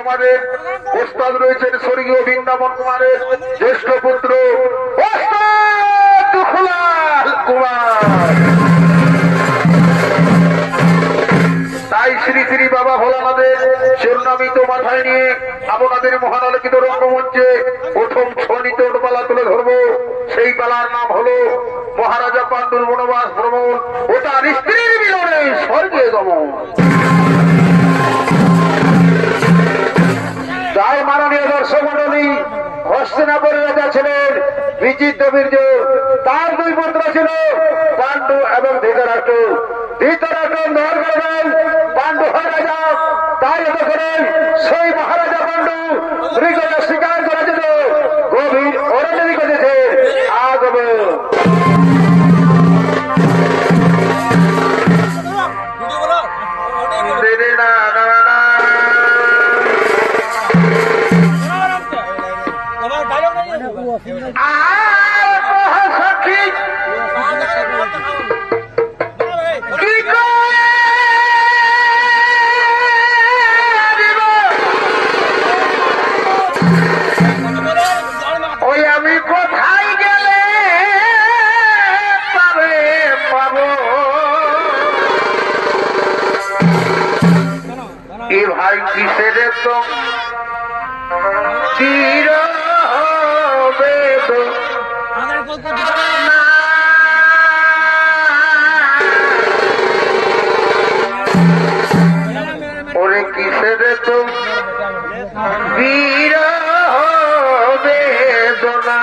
আমাদের ওস্তাদ রয়েছেন স্বর্গীয় বৃন্দাবন কুমারের জ্যেষ্ঠ পুত্র ওস্তাদ দুখলাল কুমার। তাই শ্রী শ্রী বাবা ভোলানাথের শিরোনামিত মাথায় নিয়ে আপনাদের মহানালোকিত রঙ্গমঞ্চে প্রথম ছনিত পালা তুলে ধরবো। সেই পালার নাম হলো মহারাজা পাণ্ডুর বনবাস ভ্রমণ ও তার স্ত্রীর মিলনে স্বর্গে গমন। তাই মাননীয় দর্শক মন্ডলী, হস্তিনাপুরের রাজা ছিলেন বিচিত্র বীর্য, তার দুই পুত্র ছিল পাণ্ডু এবং ধৃতরাষ্ট্র। ধৃতরাষ্ট্র দর করবেন পাণ্ডু হয় রাজা, তাই করেন সেই মহারাজা পাণ্ডু মৃগয়া শিকার করার জন্য গভীর অরণ্যে করেছে। আগবে ভাই কিসের তো তীর বেদ ওরে কিসের তো বীর বেদনা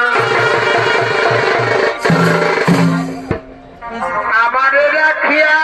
আমারে রাখিয়া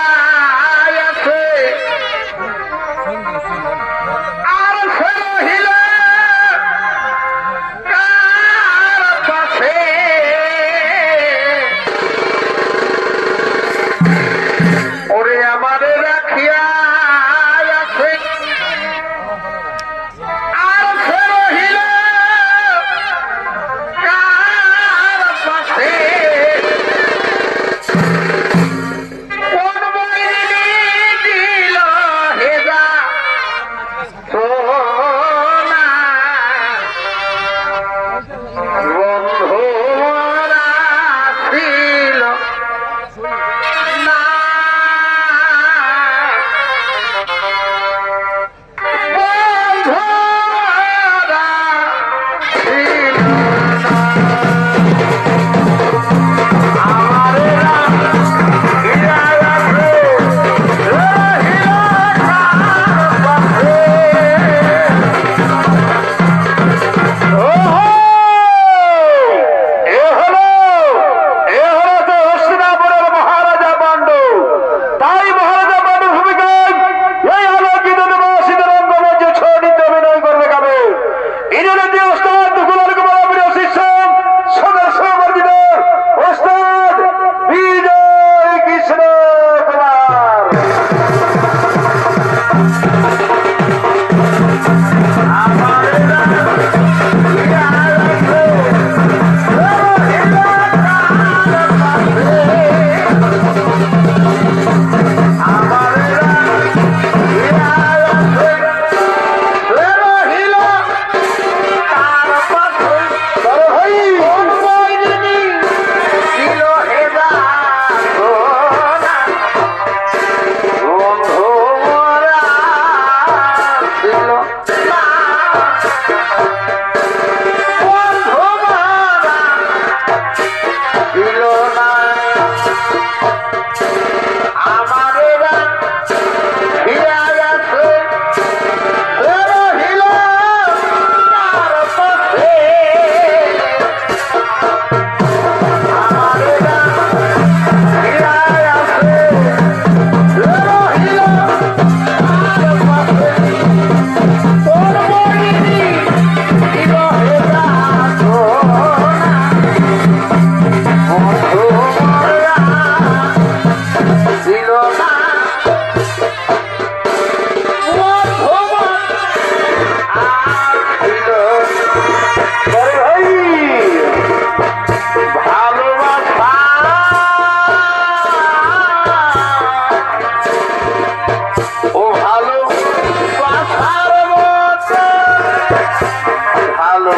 ভালো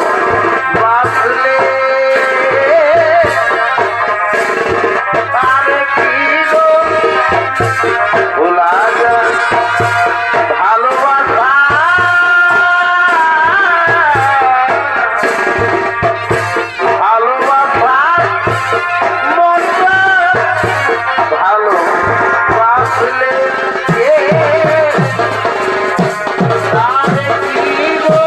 বাসলে আরে কি গো ভোলা যায় ভালোবাসা ভালোবাসার মনটা ভালো বাসলে আরে কি গো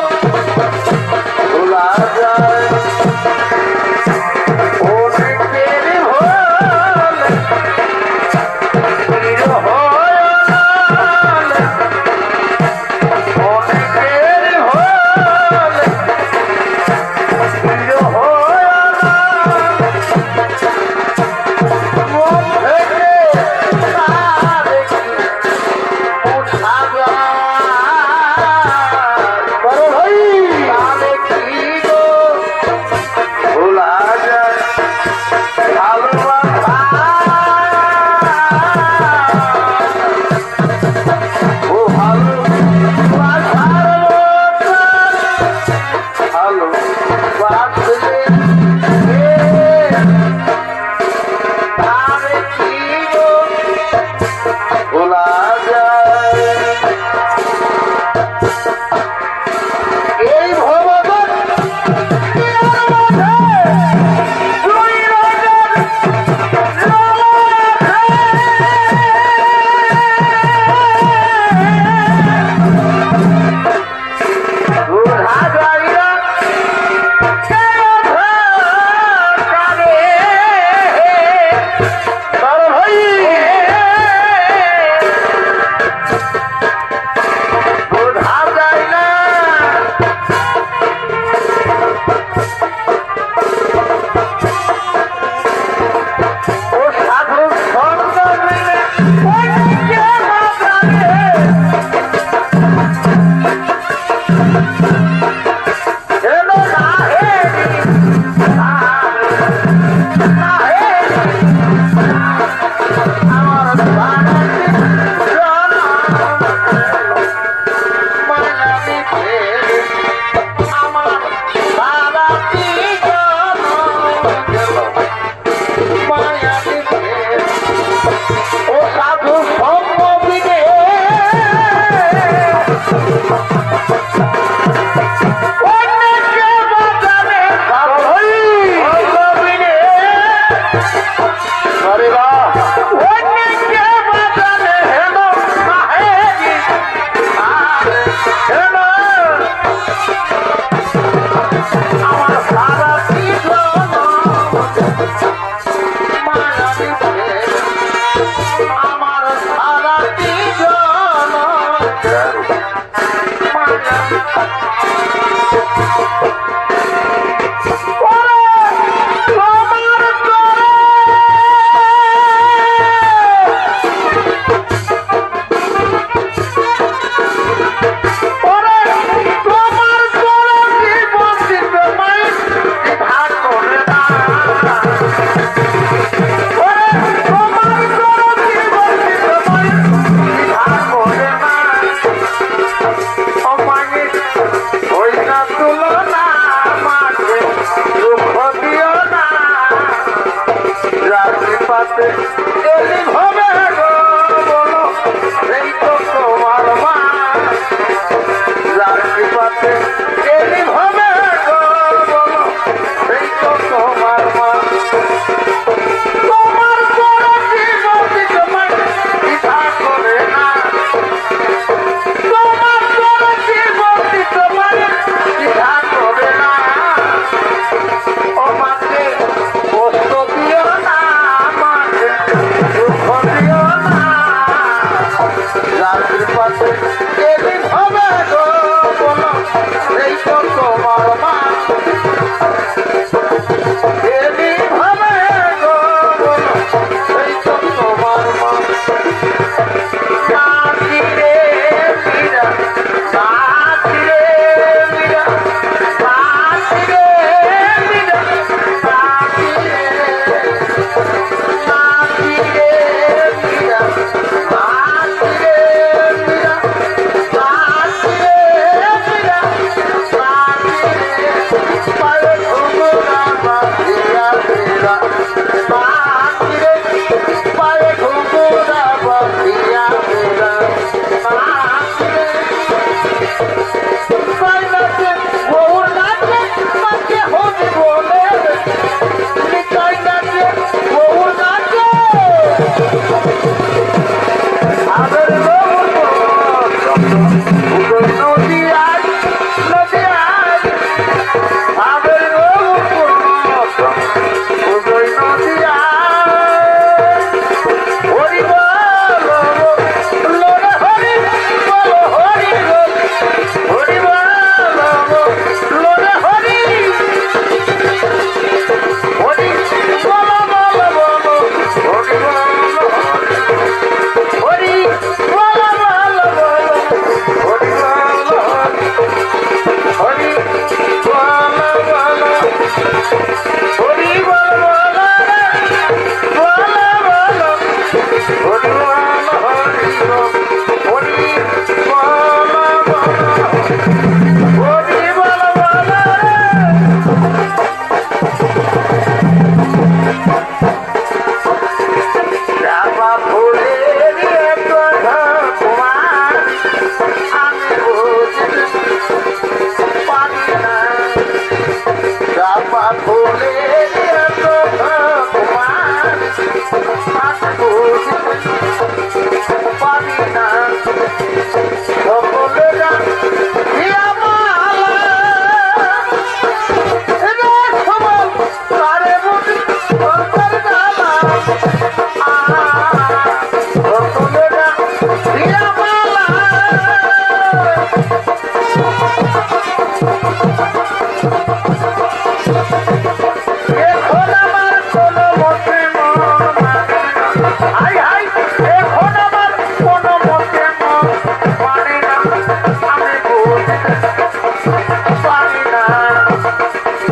পারি না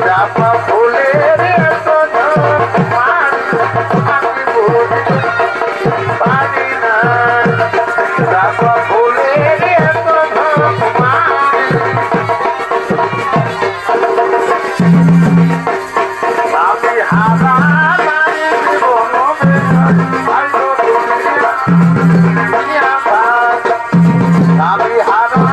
চাপা ফুলের এত পারি না চাপা ফুলের এত আমি হারা আমি হারা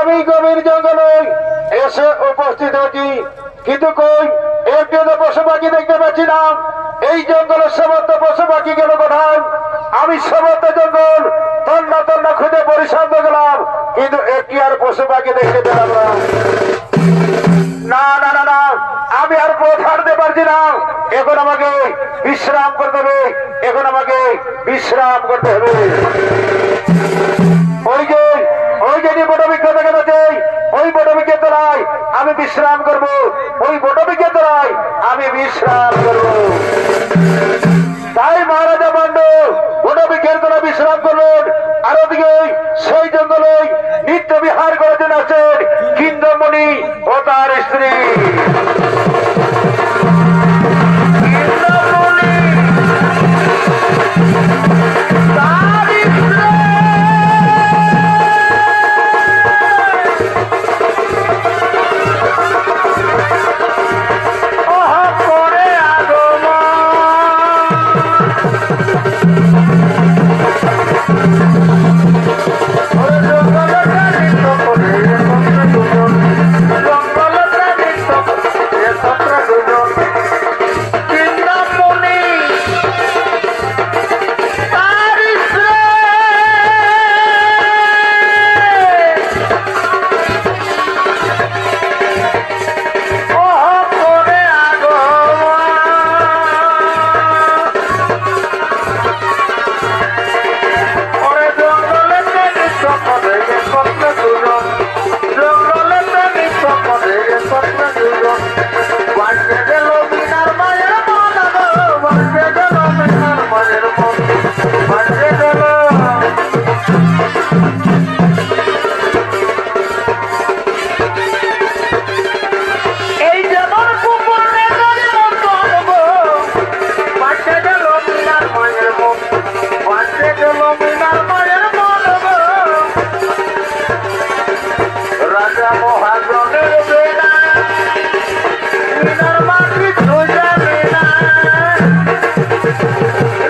আমি গভীর জঙ্গলে এসে উপস্থিত হচ্ছি, কিন্তু কই একটি পশু পাখি দেখতে পাচ্ছি না। এই জঙ্গলের সমস্ত পশু পাখি গেল কোথায়? আমি সমস্ত জঙ্গল তন্না তন্না খুঁজে পরিশ্রান্ত গেলাম, কিন্তু একটি আর পশু পাখি দেখতে পেলাম না। না না না না, আমি আর পথ হাঁটতে পারছি না। এখন আমাকে বিশ্রাম করতে হবে, এখন আমাকে বিশ্রাম করতে হবে। ওই যে বটবৃক্ষ দেখা যাচ্ছে, ওই বটবৃক্ষের তলায় আমি বিশ্রাম করব, ওই বটবৃক্ষের তলায় আমি বিশ্রাম করব। তাই মহারাজা পাণ্ডু বটবৃক্ষের তলায় বিশ্রাম করলেন। আর ওদিকে সেই জঙ্গলে নিত্য বিহার করেছেন আছেন কিন্দমণি ও তার স্ত্রী।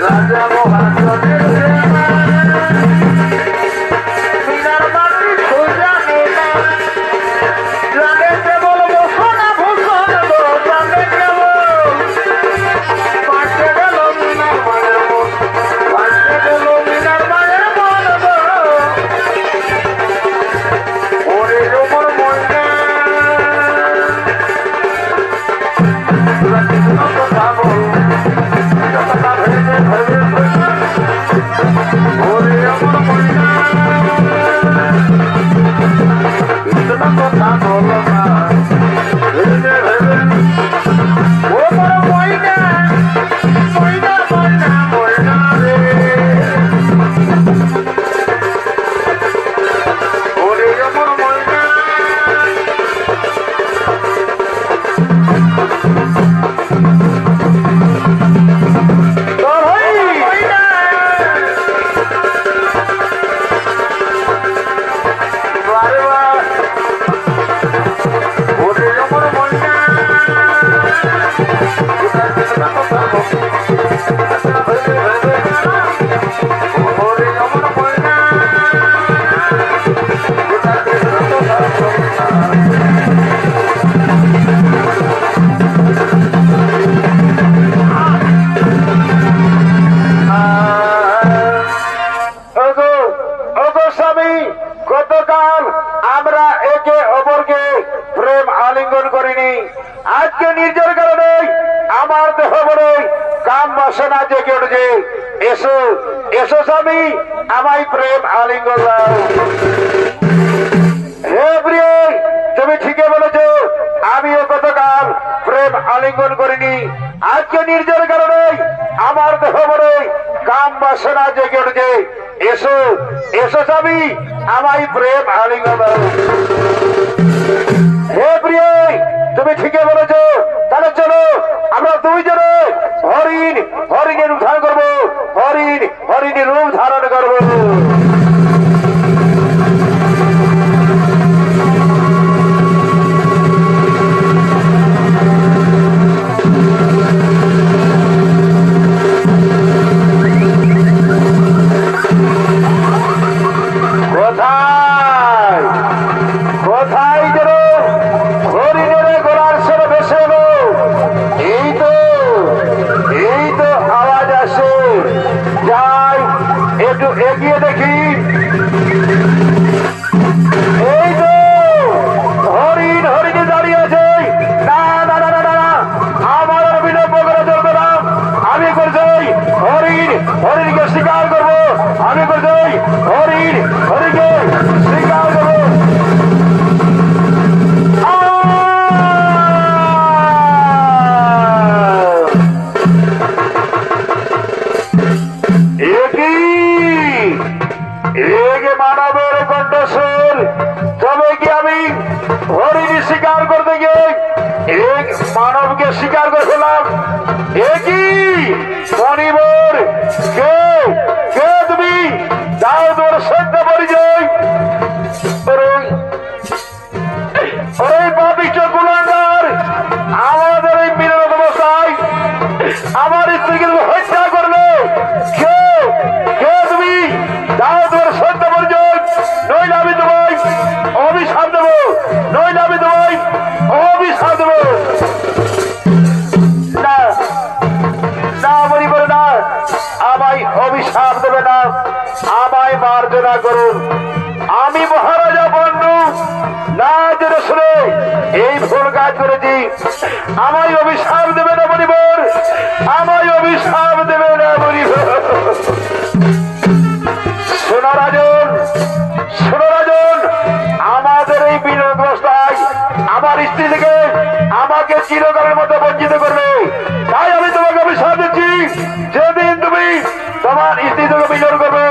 রাজা মহাজনের আজকে নির্জর কারণে আমার দেহ বলে কাম বাসনা জেগে উঠেছে। এসো এসো স্বামী, আমায় প্রেম আলিঙ্গন দাও। হে প্রিয়, তুমি ঠিকই বলেছ, আমিও গতকাল প্রেম আলিঙ্গন করিনি। আজকে নির্জর কারণে আমার দেহ বলে কাম বাসনা জেগে উঠেছে। এসো এসো স্বামী, আমায় প্রেম আলিঙ্গন দাও। হে প্রিয়, তুমি ঠিকই বলেছ, তাহলে চলো আমরা দুইজনে হরিণের রূপ ধারণ করবো, হরিণের রূপ ধারণ করবো। এগিয়ে দেখি, এই তো হরিণে দাঁড়িয়ে আছে। না না না না না, আমার বিলম্ব করে চলবে না। আমি করছি হরিণকে শিকার করবো। আমি করছি হরিণকে শিকার করবো। মানবের কণ্ঠস্বর, তবে কি আমি হরিণী শিকার করতে গিয়ে মানবকে শিকার করে ফেলাম? একই মণিবর, কে কে তুমি? যাও তোমার সত্য পরিচয়। ওই পাপিষ্ঠ কুলাঙ্গার আমাদের এই মিলন অবস্থায় আমার স্ত্রীকে হত্যা করলো। কে কে তুমি? যাও তোমার সত্য পরিচয়, নইলে আমি তোমায় অভিশাপ দেবো, নইলে আমি তোমায় অভিশাপ দেবো। না না বলিবরে না, আমায় অভিশাপ দেবে না, আমায় মার্জনা করুন। আমি মহারাজা বন্ধু না জেনে শুনে এই ভুল কাজ করেছি। আমায় অভিশাপ দেবে না বলিবর, আমায় অভিশাপ দেবে না বলিবর। শোনো রাজন, শোনো রাজন, আমাদের এই বিনোদবস্থায় আমার স্ত্রী থেকে আমাকে চিরকালের মতো বঞ্চিত করবে। তাই আমি তোমাকে অভিশাপ দিচ্ছি, যেদিন তুমি তোমার স্ত্রী থেকে মিলন করবে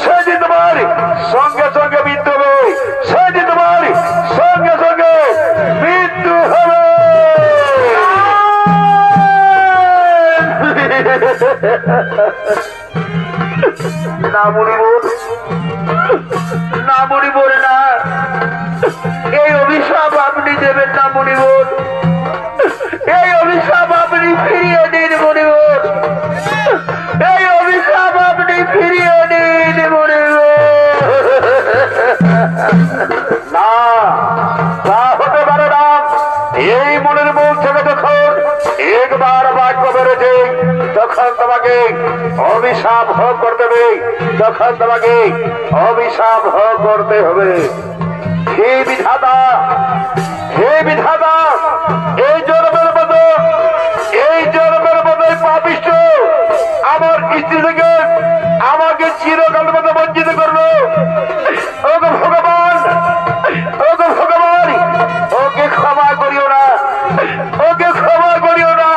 সেদিন তোমার সঙ্গে সঙ্গে মৃত্যু হবে, সেদিন তোমার সঙ্গে সঙ্গে মৃত্যু হবে। না মরিবর, না মরিবর না, এই অভিশাপ আপনি দেবেন না মরিবর, এই অভিশাপ আপনি ফিরিয়ে দিন মরিবর, এই অভিশাপ আপনি ফিরিয়ে দিন মরিবর। না, তা হতে পারে না। এই মনের মুখ থেকে যখন একবার বাক্য বেরোছে তখন তোমাকে অভিশাপ ভোগ করতে হবে, তখন তোমাকে অভিশাপ ভোগ করতে হবে। হে বিধাতা, হে বিধাতা, এই জন্মের মতো পাপিষ্ঠ আমার স্ত্রী থেকে আমাকে চিরকাল মতো বঞ্চিত করলো। ওকে ভগবান, ওকে ভগবান, ওকে ক্ষমা করিও না, ওকে ক্ষমা করিও না।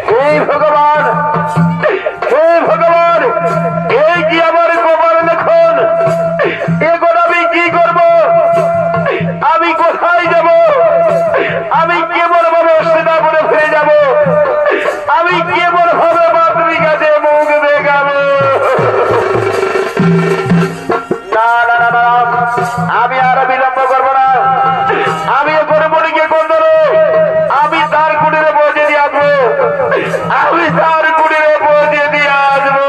হে ভগবান, হে ভগবান, এই কি আমার গোপাল লেখন? এখন আমি কি করব? আমি কোথায় যাব? আমি কেবল ভাবে সেনাপুরে ফিরে যাব, আমি কেবল ভাবে মাতৃ কাছে মুখ দেখাবো। না না না না, আমি আর বিলম্ব করবো না। আমি এখন মনিকে কোন ধরো, আমি তার কুটিরে পৌঁছে দিয়ে আসবো, আমি তার কুটিরে পৌঁছে দিয়ে আসবো।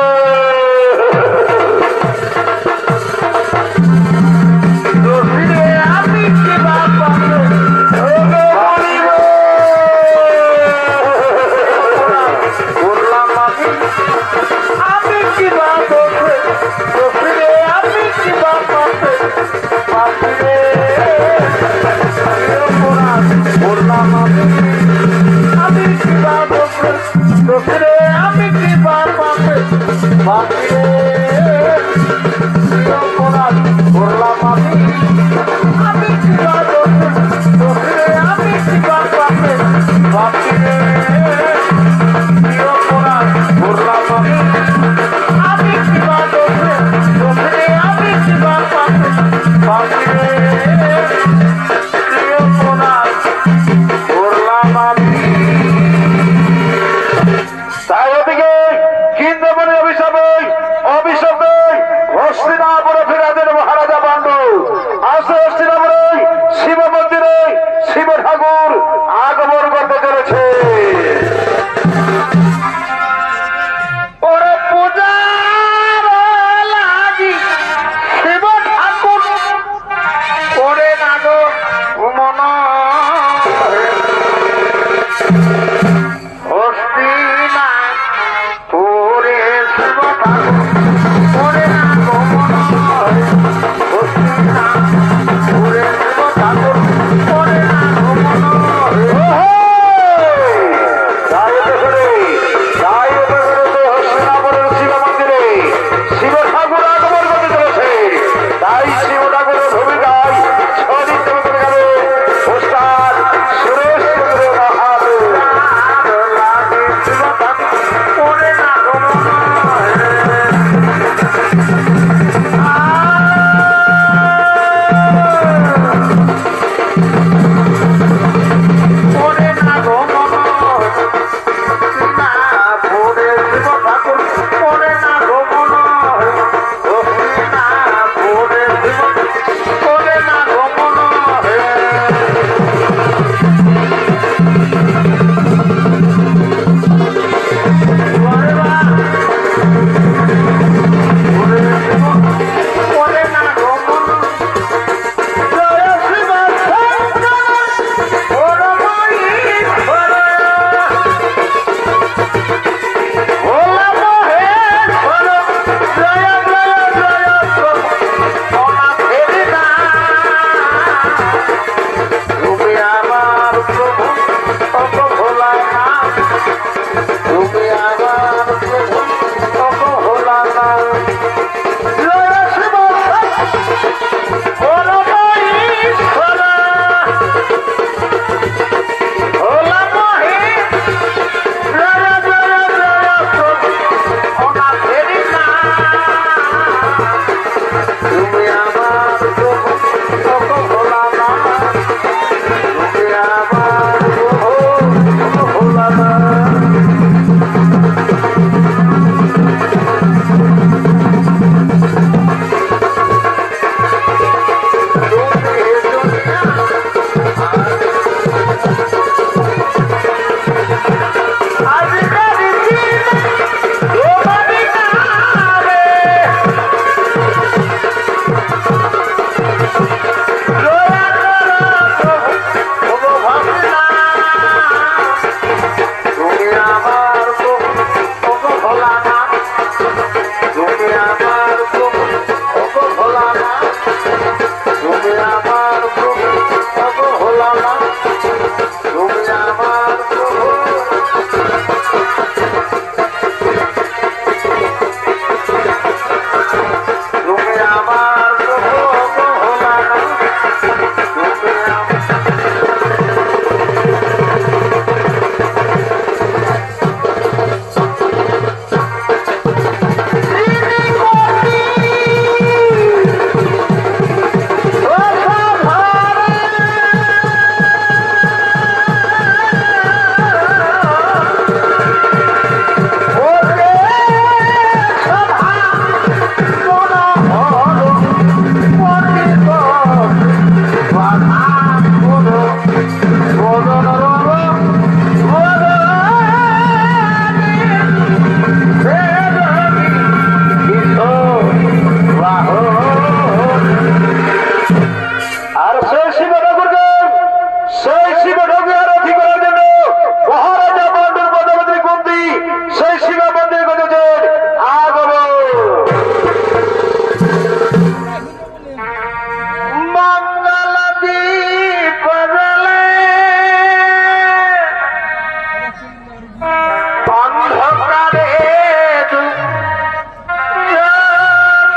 অন্ধকারে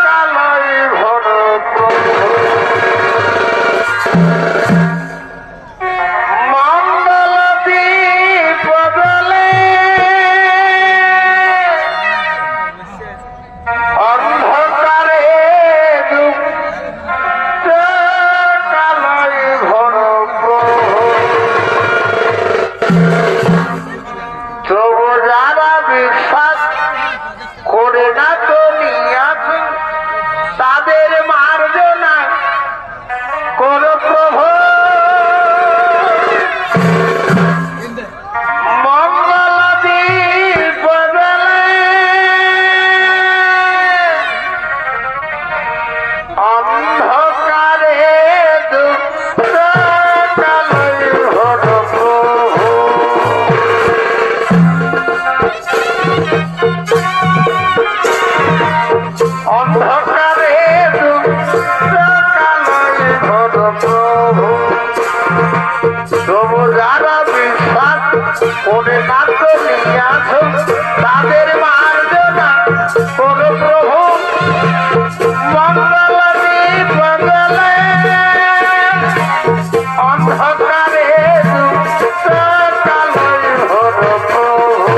কালয় ঘন মঙ্গল দীপ জ্বলে অন্ধকারে কালয় ঘন তবু যারা বিশ্বাস করে না তো নিয়াত তাদের মার্জনা কোন প্রভু মঙ্গল দীপ জ্বলে অন্ধকারে কালয় ঘন প্রভু অন্ধকারে কালয় ঘন প্রভু তবু যারা বিশ্বাস করে না তো নিয়াছ তাদের মার্জনা কোন প্রভু মঙ্গল দীপ জ্বলে অন্ধকারে কালয় ঘন প্রভু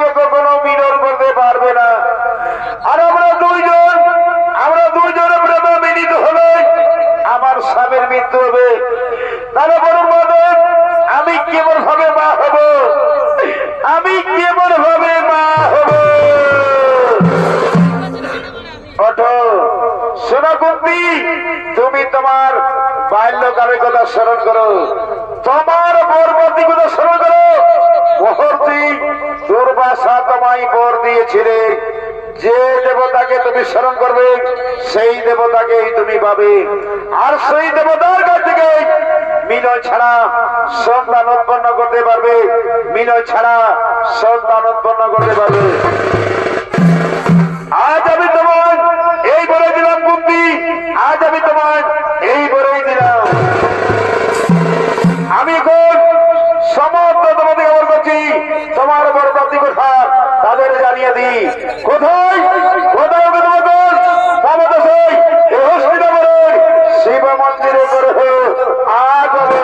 কুন্তিকে কখনো মিলন করতে পারবে না। আর আমরা দুইজনে প্রেমে মিলিত হলে আমার স্বামীর মৃত্যু হবে। তাহলে বলুন মাধব, আমি কেমন ভাবে মা হব? আমি কেমন ভাবে মা হব? ওঠো শোনো কুন্তি, তুমি তোমার বাল্যকালের কথা স্মরণ করো, তোমার বরবর্তী কথা স্মরণ করো। মহর্ষি দুর্বাসা তোমায় বর দিয়েছিলে, যে দেবতাকে তুমি স্মরণ করবে সেই দেবতাকেই তুমি পাবে। আর সেই দেবতার কাছ থেকে মিলন ছাড়া সন্তান উৎপন্ন করতে পারবে, মিলন ছাড়া সন্তান উৎপন্ন করতে পারবে। আজ আমি তোমার এই বলে দিলাম কুন্তি, আজ আমি তোমার এই বলেই দিলাম। আমি এখন সমস্ত তোমাদের খবর করছি, তোমার বরবাদী কথা তাদের জানিয়ে দিই। কোথায় কোথায় শিব মন্দিরে করে আগমন।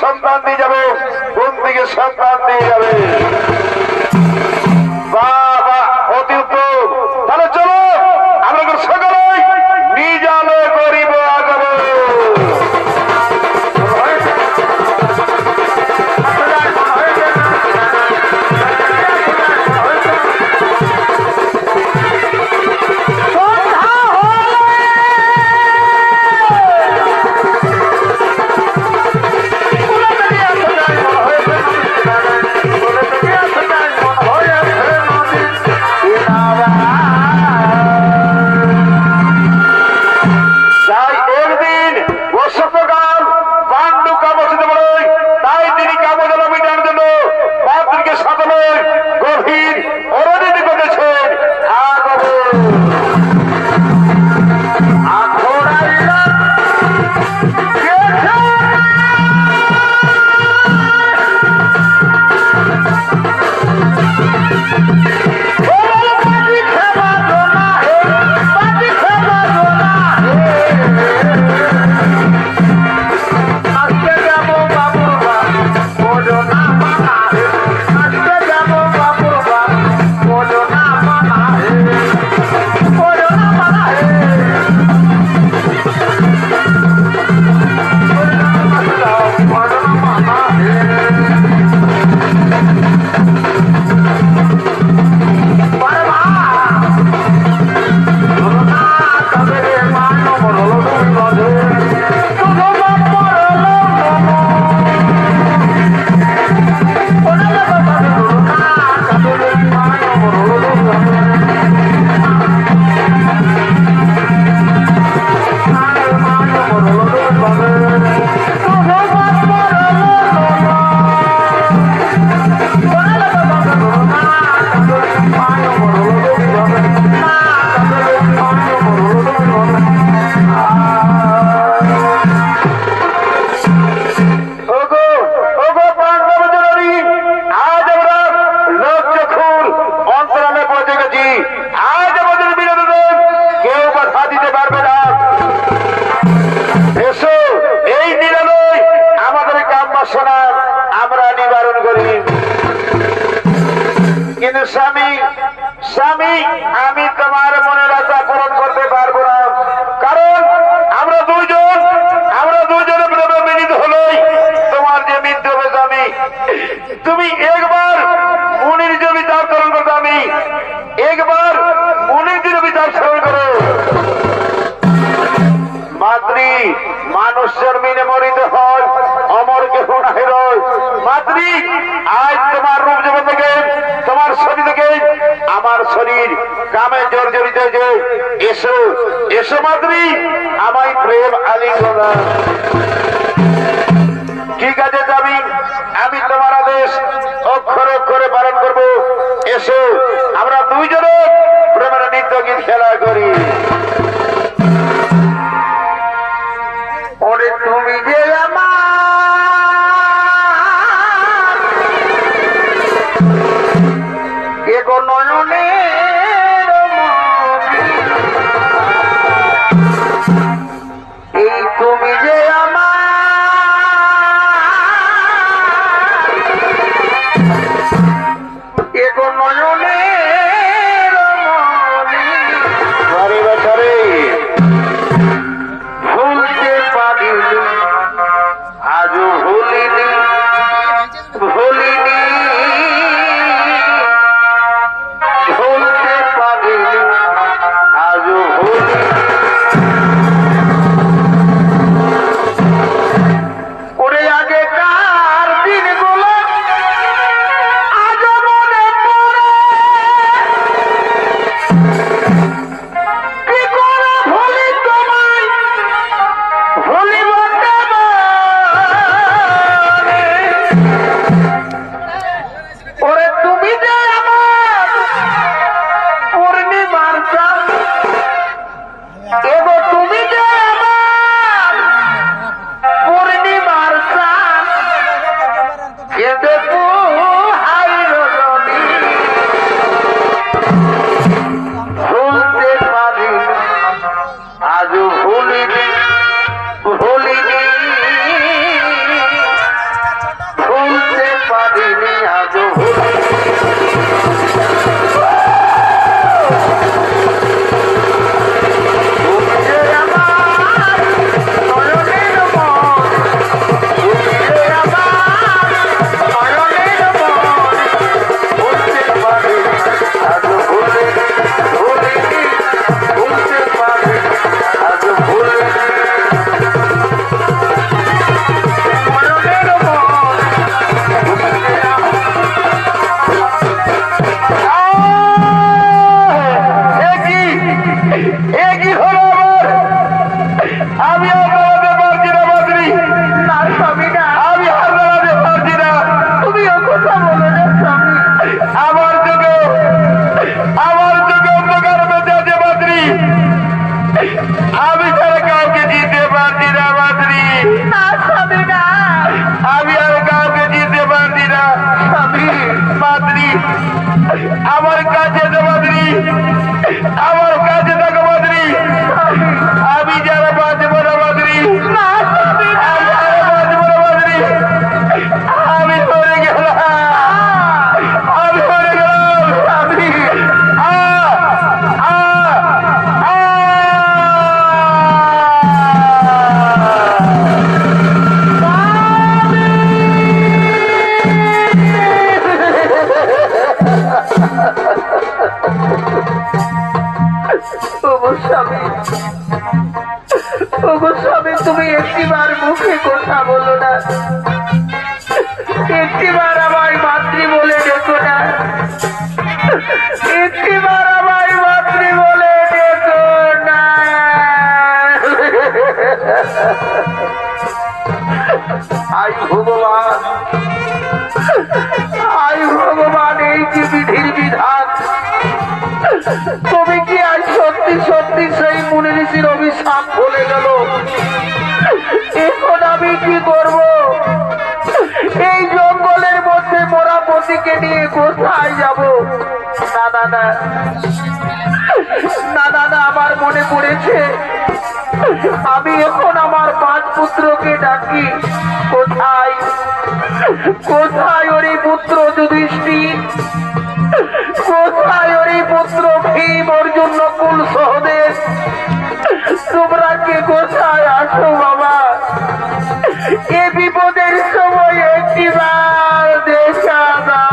সন্তান দিয়ে যাবে, কোন দিকে সন্তান দিয়ে যাবে। বাবা অতি উত্তম। তাহলে চলো আমরা সকলে নিজালে করিব আগাবো। স্বামী স্বামী আমি তোমার মনের আশা পূরণ করতে পারবো না, কারণ আমরা দুইজনে প্রেমে মিলিত হলোই তোমার যে মৃত্যু হবে স্বামী। তুমি একবার মুনির যে বিচার স্মরণ করো, আমি একবার মুনির যে বিচার স্মরণ করো। মাতৃ মানুষ জন্মিনে মরিতে হয়, অমর কেহ নাহি রয়। মাতৃ আজ তোমার রূপ জীবন থেকে, তোমার শরীর থেকে আমার শরীর কামে জর্জরিত হয়েছে। এসো এসো মাতৃ, আমায় প্রেম আলিঙ্গন। ঠিক আছে স্বামী, আমি তোমার আদেশ অক্ষরে অক্ষরে পালন করব। এসো আমরা দুইজনে প্রেমের নৃত্য গীত খেলা করি। ওরে তুমি যে আমার এগো নয়নের মনি, এই তুমি যে আমার এগো নয়নের মনি, ঘরে বছরে ভুলতে পারিনি আজও ভুলিনি, ভুলিনি ভুলতে পারিনি আজও ভুলিনি। ওরে আগেকার দিনগুলো আজও মনে পড়ে, কি করে ভুলি তোমায়, ভুলিব কেমনে? ওরে তুমি যে আমার পূর্ণিমার চাঁদ, এগো তুমি যে আমার পূর্ণিমার চাঁদ, কেঁদে পোহাই রজনী, ভুলতে পারিনি আজও ভুলিনি, ভুলিনি ভুলতে পারিনি আজও ভুলিনি। তুমি যে আমার নয়নের মন, তুমি যে আমার নয়নের মন, ভুলতে পারিনি আজও ভুলিনি, ভুলিনি ভুলতে পারিনি আজও ভুলিনি। নয়নের মন, তুমি যে একই হলো আমার, আমি আর দাঁড়াতে পারছি না মাতৃ। না স্বামী না, আমি আর দাঁড়াতে পারছি না। তুমি কথা বলো না স্বামী, আমার চোখে অন্ধকার বেঁচে আছে মাতৃ। আমি ছাড়া কাউকে জিতে পারছি না মাতৃ। না স্বামী না, আমি আর কাউকে জিতে পারছি না স্বামী। মাতৃ আমার কাছে তো মাতৃ, আমার কাছে থাকো মাতৃ। আমি যারা বাঁচবো না মাতৃ, আমি যারা বাঁচবো না মাতৃ, আমি মরে গেলাম, আমি মরে গেলাম স্বামী। ওগো স্বামী, ওগো স্বামী, তুমি একটিবার মুখে কথা বলো না, একটিবার আমায় মাতৃ বলে ডেকো না, একটিবার আমায় মাতৃ বলে ডেকো না। আই ভগবান, আই ভগবান, এই যে বিধির বিধান, তুমি কি আজ সত্যি সত্যি পতির অভিশাপ বলে গেল। এখন আমি কি করব? এই জঙ্গলের মধ্যে মোরা পতিকে নিয়ে কোথায় যাব? না না না না না না, আমার মনে পড়েছে, আমি এখন আমার 5 পুত্রকে ডাকি। কোথায় কোথায় ওরে পুত্র যুধিষ্ঠির? কোথায় ওরে পুত্র ভীম, অর্জুন, নকুল, সহদেব? তোমরা কে কোথায় আসো বাবা? এ বিপদের সময় একটিবার দেখা দাও।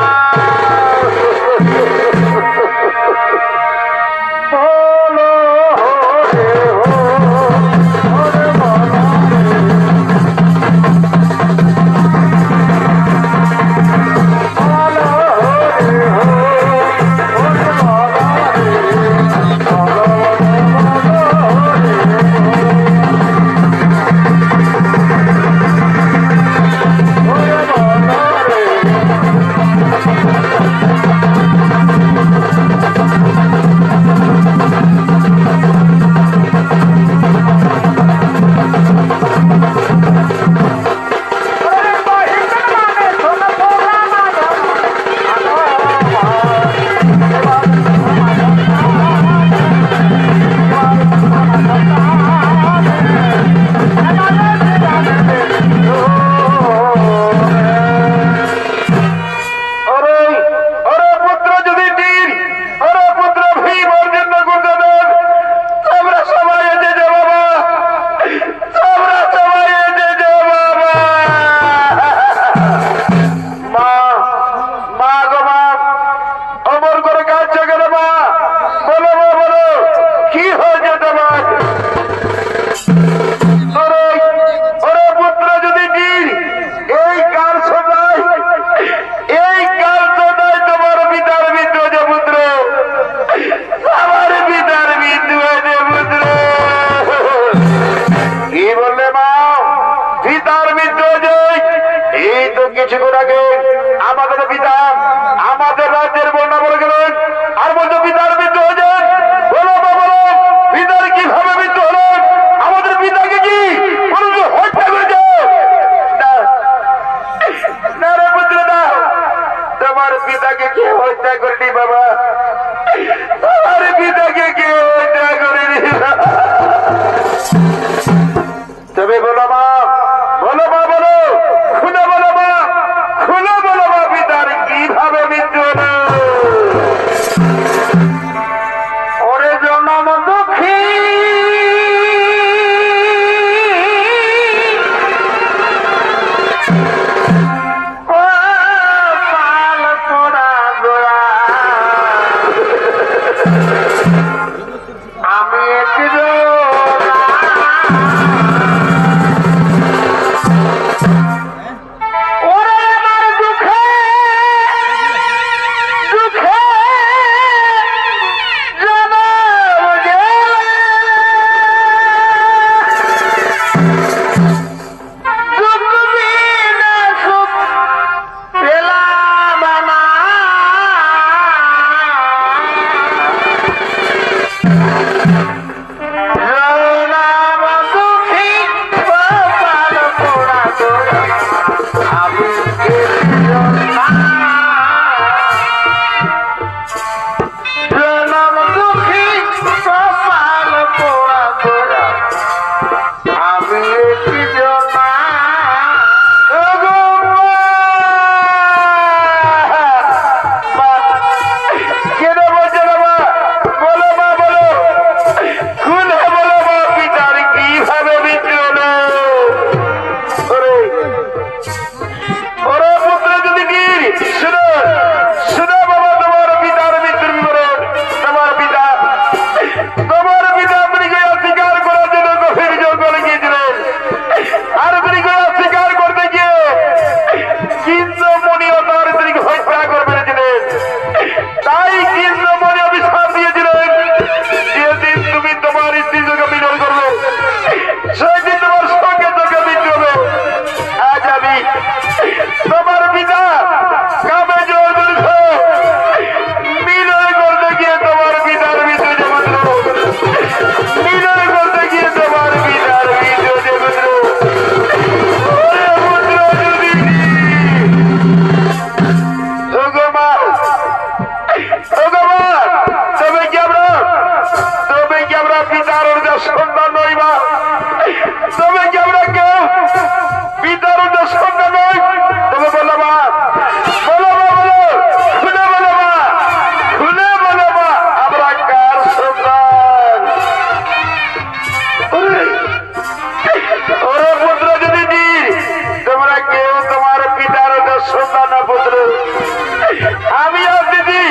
কিছুক্ষণ আগে আমাদের পিতা আমাদের রাজ্যের বন্যা বলে গেলেন, আর বলছো পিতার মৃত্যু হয়েছেন। বলো বলো, পিতার কিভাবে মৃত্যু হলেন? আমাদের পিতাকে কি হত্যা করেছে? না রে পুত্র, না, তোমার পিতাকে কে হত্যা করেনি বাবা? তোমার পিতাকে কে হত্যা করেনি? তবে বলো মা, বলো মা, বলো, খুলে বলো মা, খুলে সন্তান নই মা, তবে কি আমরা কেউ পিতার সন্তান নই? তবে বলো মা, বলো মা, বলো, খুলে বলো মা, খুলে বলো মা, আমরা কার সন্তান? ওরে পুত্র দিদি, তোমরা কেউ তোমার পিতার সন্তান না পুত্র। আমিও দিদি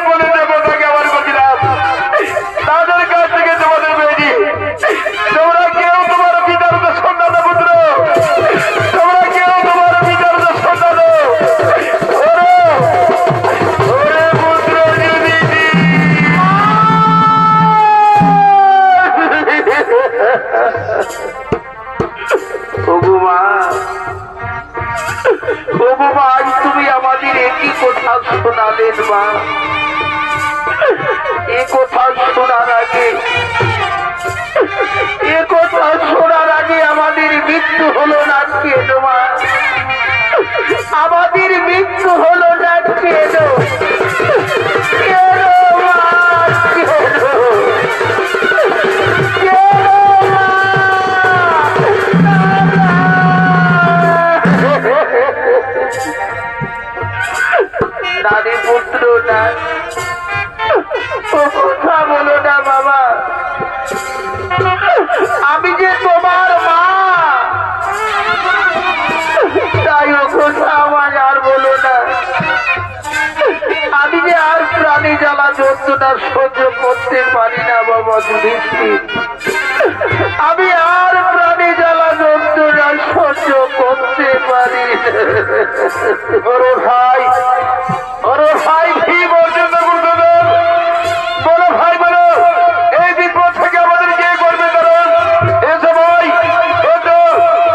বলে দেবতাকে আমার করছিলাম, তাদের কাছ থেকে তোমাদের পেয়েছি। তোমরা কেউ তোমার পিতার সন্তান না পুত্র, তোমরা কেউ তোমার পিতার সন্তান। ওরে পুত্র দিদি, আজ তুমি আমাদের একই কথা শোনালেন মা। এ কথা শোনার আগে আমাদের মৃত্যু হলো না কেন মা? আমাদের মৃত্যু হলো না কেন? কেন মা? নারী পুত্র না, ও কথা বলো না বাবা। আমি যে তোমার মা, তাই ও কথা আমার আর বলো না। আমি যে আর প্রাণী জ্বালা যন্ত্রণা সহ্য করতে পারি না বাবা যুধিষ্ঠির। আমি আর প্রাণী জ্বালা যন্ত্রণা সহ্য করতে পারি না। ওরে ভাই কি বলছেন গুরুদেব? বলো ভাই, বলো, এই বিপদ থেকে আমাদের কে করবে? কারণ এ সময়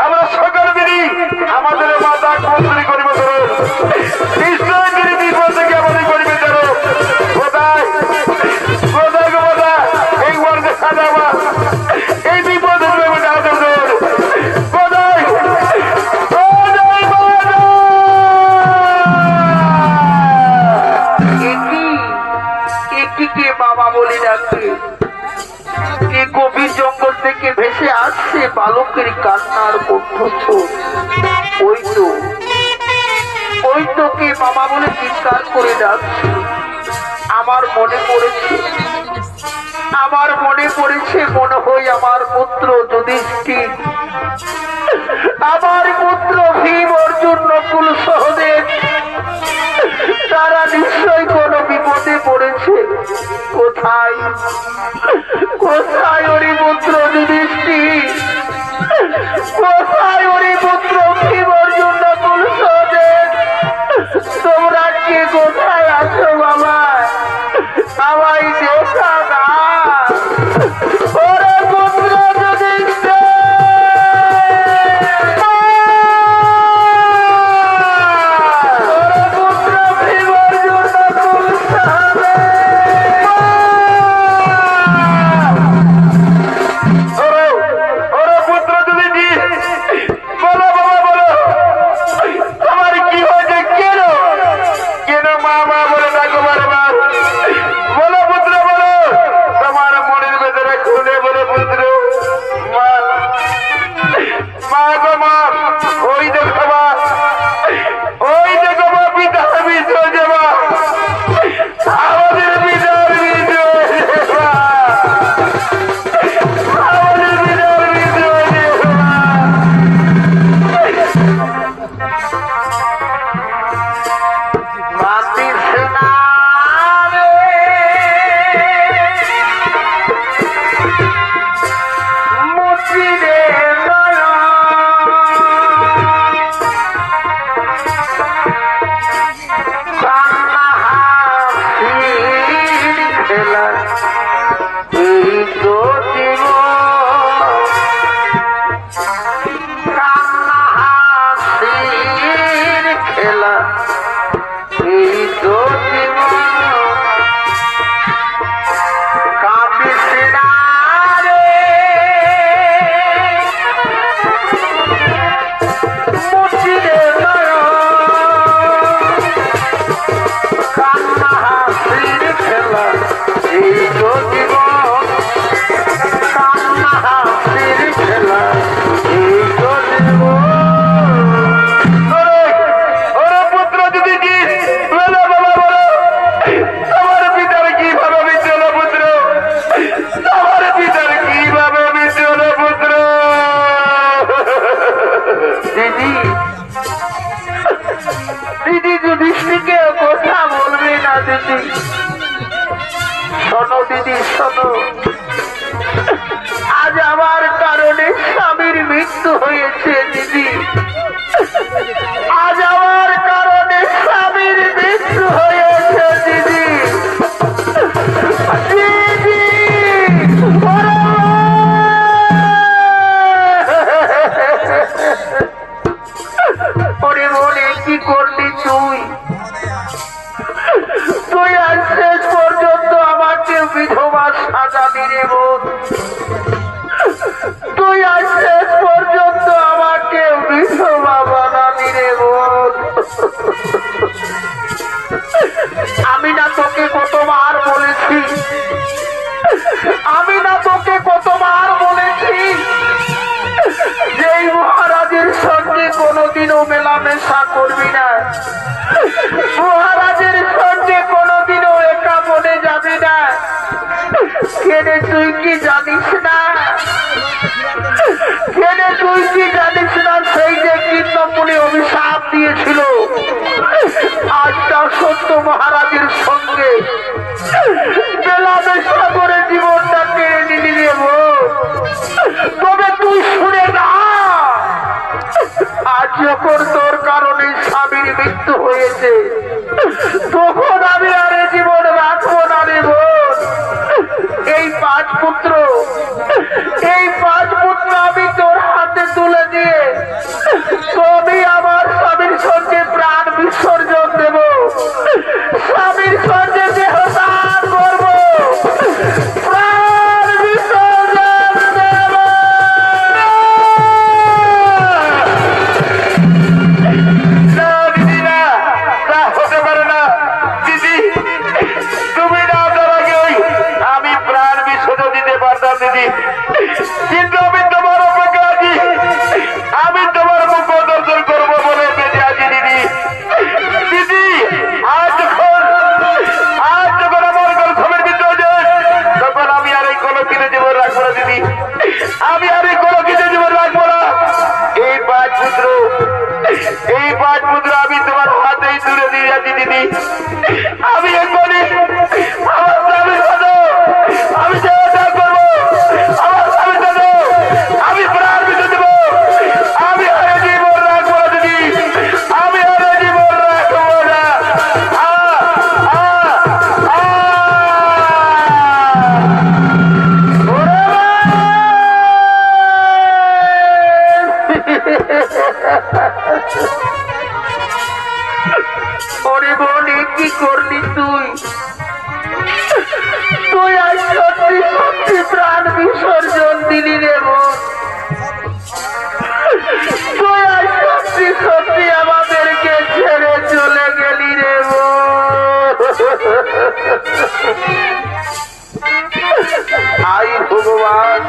আমরা সকল মিলি আমাদের মাতা মন্ত্রী করিব। ধরুন নিশ্চয় তিনি বিপদ থেকে আমাদের করবে। ধরো কোথায় কোথায় গো কোথা এই ওয়ার্ডে সাজাবা এই বিপদ হবে কোথায়? কে বাবা বলে ডাকে? এই গভীর জঙ্গল থেকে ভেসে আসছে বালকের কান্নার কণ্ঠস্বর। ওই তো কে বাবা বলে চিৎকার করে ডাকছে। আমার মনে পড়েছে মনে হয় আমার পুত্র যুধিষ্ঠির, আমার পুত্র ভীম, অর্জুন, নকুল, সহদেব, তারা নিশ্চয়ই কোনো বিপদে পড়েছে। কোথায় ওরে পুত্র যুধিষ্ঠির? কোথায় ওরে পুত্র ভীম, অর্জুন, নকুল, সহদেব? তোমরা কে কোথায় আছো বাবা? আমায় দেখা না। ওরে পুত্র যুধিষ্ঠির, ওরে পুত্র দিদি, বলো দিদি, শোনো দিদি শোনো, আজ আমার কারণে স্বামীর মৃত্যু হয়েছে দিদি, আজ আমার কারণে স্বামীর মৃত্যু হয়েছে দিদি। দিদি ওরে মনে কি করলি তুই? তুই আজ শেষ পর্যন্ত আমাকে বিধবা সাজা দিলে বোন, তুই আজ শেষ পর্যন্ত আমাকে বিধবা বানাবি রে বোন। আমি না তোকে কতবার বলেছি, আমি না তোকে কতবার বলেছি যে এই মহারাজের সঙ্গে কোনোদিনও মেলামেশা করবি না, মহারাজের সঙ্গে কোনোদিনও একা বনে যাবি না। কেনে তুই কি জানিস না, কেনে তুই কি জানিস না সেই যে কীর্তনপুরে অভিশাপ দিয়েছিল, আজ তা সত্য মহারাজের সঙ্গে মেলামেশা করে জীবনটা কেড়ে নিলি রে বোন। তবে তুই শুনে না, আজ যখন তোর কারণে স্বামীর মৃত্যু হয়েছে তখন আমি আর এ জীবন রাখবো না রে বোন। এই 5 পুত্র, এই 5 পুত্র আমি তোর হাতে তুলে দিয়ে তবে আমার স্বামীর সঙ্গে প্রাণ বিসর্জন দেব, স্বামীর সঙ্গে দেহদান করব, প্রাণ বিসর্জন দেব। না দিদি না, তা হতে পারে না দিদি, তুমি না তার আগেই আমি প্রাণ বিসর্জন দিতে পারতাম দিদি, কিন্তু আমি তোমার অপেক্ষা আছি, আমি তোমার মুখ দর্শন করবো বলে বেঁচে আছি দিদি। দিদি আজ যখন আমার গল্পের ভিতরে তখন আমি আর এই কলকিতে জীবন রাখবো না দিদি, আমি আর এই কলকিতে জীবন রাখবো না। এই 5 পুত্র, এই 5 পুত্র আমি তোমার হাতেই তুলে দিয়ে যাচ্ছি দিদি। আমি এখনই আমার স্বামীর সাথে আমি দেহত্যাগ করবো, আমার স্বামীর সাথে আমি প্রাণ দিতে দেবো, আমি আর এই জীবন রাখবো না দিদি, আমি আর এই জীবন রাখবো না। ওরে বোনে কি করলি তুই? তুই আজ সত্যি সত্যি প্রাণ বিসর্জন দিলি রে বোন, তুই আজ সত্যি সত্যি আমাদেরকে ছেড়ে চলে গেলি রে বোন। আই ভগবান,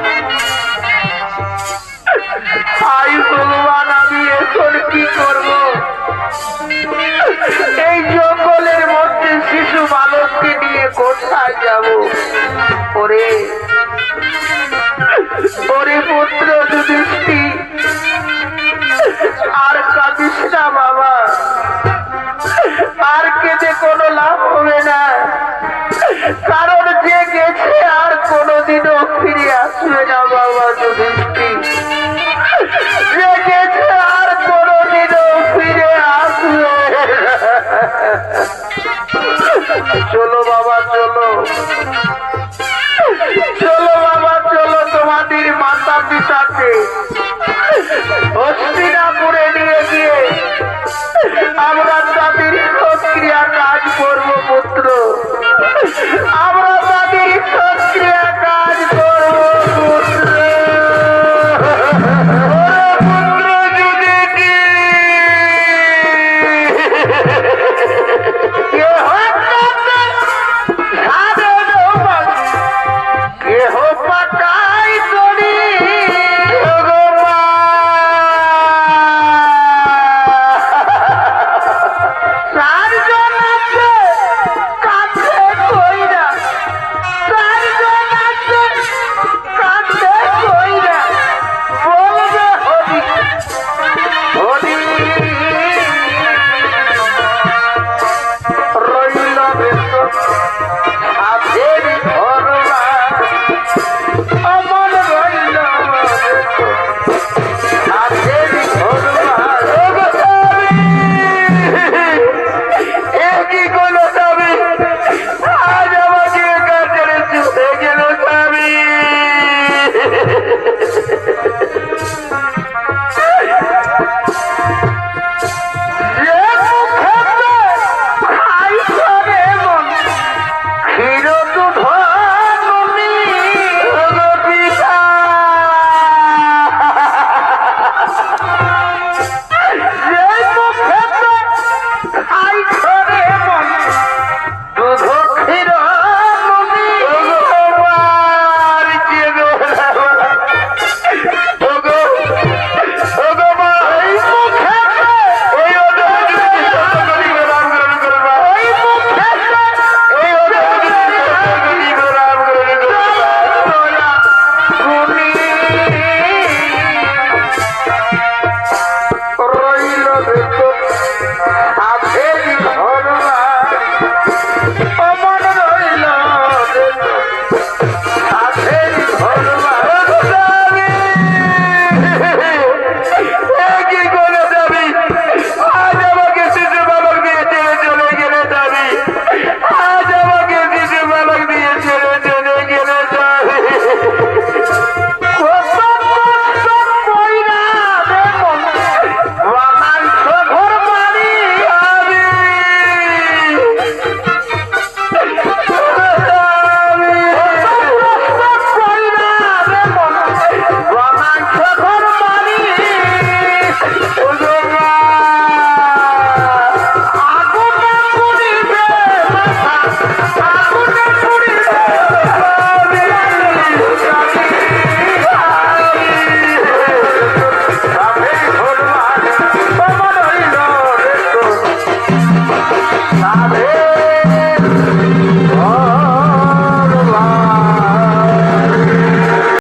আই ভগবান, আমি এখন কি করব? এই জঙ্গলের মধ্যে শিশু বালককে নিয়ে কোথায় যাব? ওরে ওরে পুত্র,